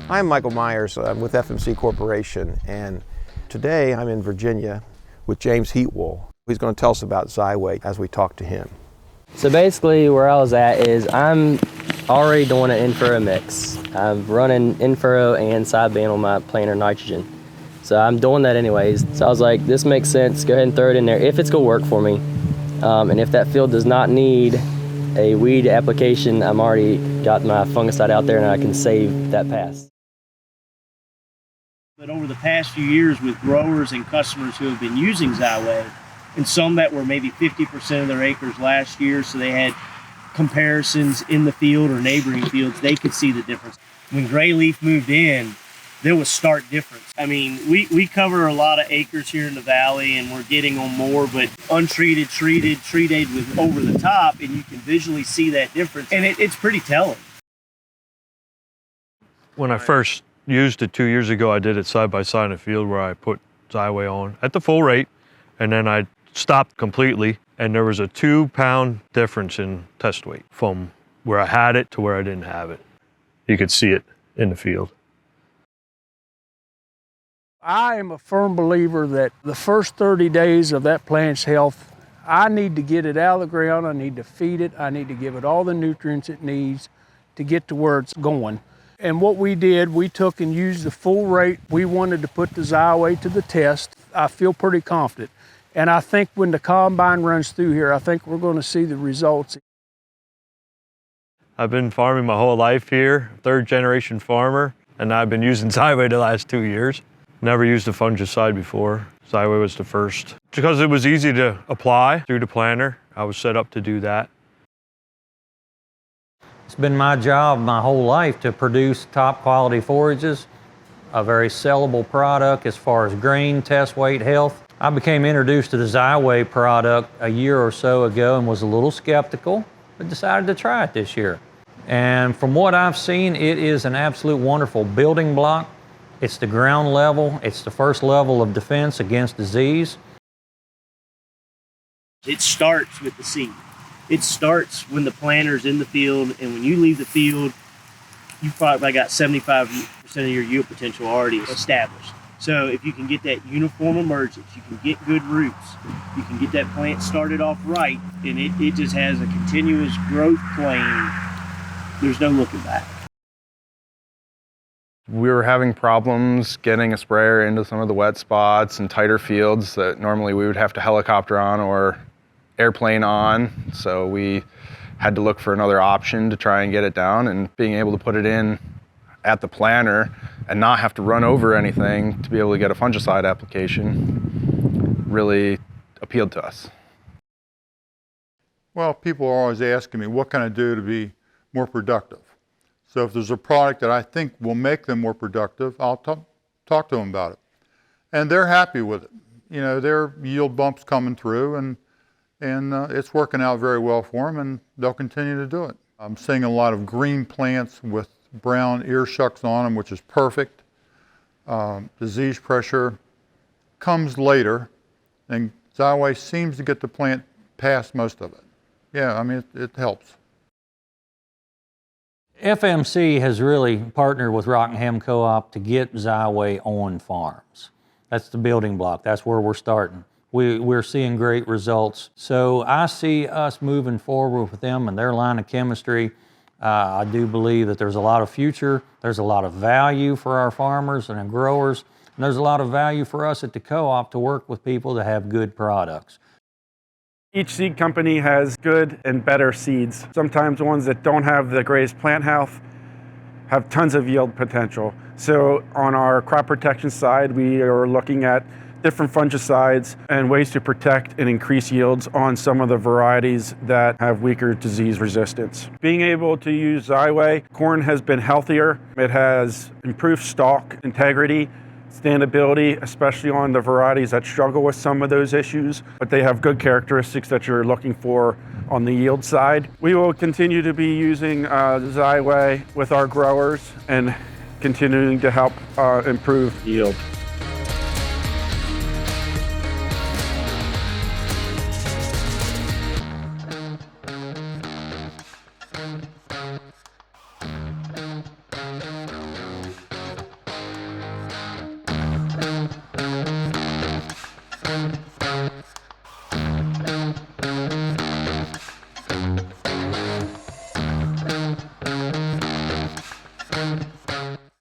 I'm Michael Myers with FMC Corporation, and today I'm in Virginia with James Heatwool. He's going to tell us about Xyway as we talk to him. So basically where I was at is I'm already doing an in-furrow mix. I'm running in-furrow and side band on my planter nitrogen. So I'm doing that anyways. So I was like, this makes sense, go ahead and throw it in there if it's going to work for me. And if that field does not need a weed application, I'm already got my fungicide out there and I can save that pass. But over the past few years with growers and customers who have been using Xyway, and some that were maybe 50% of their acres last year, so they had comparisons in the field or neighboring fields, they could see the difference. When Gray Leaf moved in, there was stark difference. I mean, we cover a lot of acres here in the valley and we're getting on more, but untreated, treated with over the top, and you can visually see that difference. And it's pretty telling. When I first used it 2 years ago, I did it side by side in a field where I put Xyway on at the full rate, and then I stopped completely, and there was a 2-pound difference in test weight from where I had it to where I didn't have it. You could see it in the field. I am a firm believer that the first 30 days of that plant's health, I need to get it out of the ground, I need to feed it, I need to give it all the nutrients it needs to get to where it's going. And what we did, we took and used the full rate. We wanted to put the Xyway to the test. I feel pretty confident. And I think when the combine runs through here, I think we're going to see the results. I've been farming my whole life here, third-generation farmer, and I've been using Xyway the last 2 years. Never used a fungicide before. Xyway was the first. Because it was easy to apply through the planter, I was set up to do that. It's been my job my whole life to produce top quality forages, a very sellable product as far as grain, test weight, health. I became introduced to the Xyway product a year or so ago and was a little skeptical, but decided to try it this year. And from what I've seen, it is an absolute wonderful building block. It's the ground level, it's the first level of defense against disease. It starts with the seed. It starts when the planter's in the field, and when you leave the field, you've probably got 75% of your yield potential already established. So if you can get that uniform emergence, you can get good roots, you can get that plant started off right, and it just has a continuous growth plane, there's no looking back. We were having problems getting a sprayer into some of the wet spots and tighter fields that normally we would have to helicopter on or airplane on, so we had to look for another option to try and get it down, and being able to put it in at the planter and not have to run over anything to be able to get a fungicide application really appealed to us. Well, people are always asking me, what can I do to be more productive? So if there's a product that I think will make them more productive, I'll talk to them about it. And they're happy with it. You know, their yield bumps coming through, and it's working out very well for them, and they'll continue to do it. I'm seeing a lot of green plants with brown ear shucks on them, which is perfect. Disease pressure comes later, and Xyway seems to get the plant past most of it. Yeah, I mean, it helps. FMC has really partnered with Rockingham Co-op to get Xyway on farms. That's the building block. That's where we're starting. We're seeing great results. So I see us moving forward with them and their line of chemistry. I do believe that there's a lot of future. There's a lot of value for our farmers and our growers. And there's a lot of value for us at the co-op to work with people to have good products. Each seed company has good and better seeds. Sometimes ones that don't have the greatest plant health have tons of yield potential. So on our crop protection side, we are looking at different fungicides and ways to protect and increase yields on some of the varieties that have weaker disease resistance. Being able to use Xyway, corn has been healthier. It has improved stalk integrity, standability, especially on the varieties that struggle with some of those issues, but they have good characteristics that you're looking for on the yield side. We will continue to be using Xyway with our growers and continuing to help improve yield.